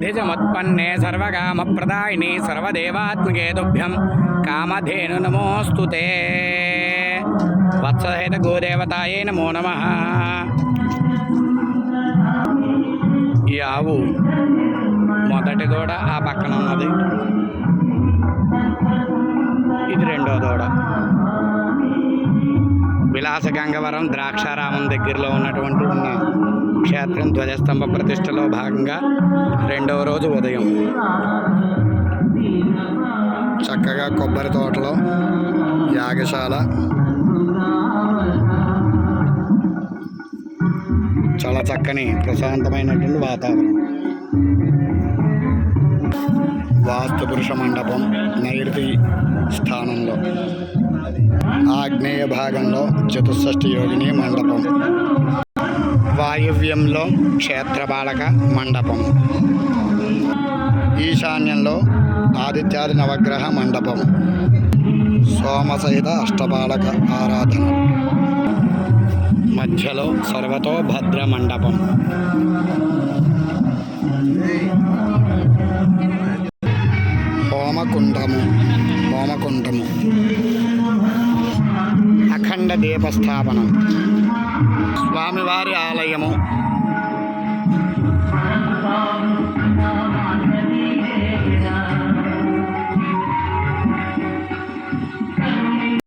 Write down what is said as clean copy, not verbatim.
ధిజముత్పన్నే సర్వకామప్రదాయిని సర్వదేవాత్మకే తుభ్యం కామధేను నమోస్తుతే. వత్సహిత గోదేవతాయే నమో నమః. ఈ ఆవు మొదటి దూడ ఆ పక్కన ఉన్నది, ఇది రెండో దూడ. విలాస గంగవరం ద్రాక్షారామం దగ్గరలో ఉన్నటువంటి ఉన్న క్షేత్రం ధ్వజస్తంభ ప్రతిష్టలో భాగంగా రెండవ రోజు ఉదయం చక్కగా కొబ్బరి తోటలో యాగశాల, చాలా చక్కని ప్రశాంతమైనటువంటి వాతావరణం. వాస్తుపురుష మండపం నైరుతి స్థానంలో, ఆగ్నేయ భాగంలో చతుషష్ఠి యోగిని మండపం, వాయువ్యంలో క్షేత్రపాలక మండపం, ఈశాన్యంలో ఆదిత్యాది నవగ్రహ మండపం, సోమసహిత అష్టపాలక ఆరాధన, మధ్యలో సర్వతో భద్ర మండపం. హోమకుండము, అఖండ దీపస్థాపనం, స్వామివారి ఆలయము,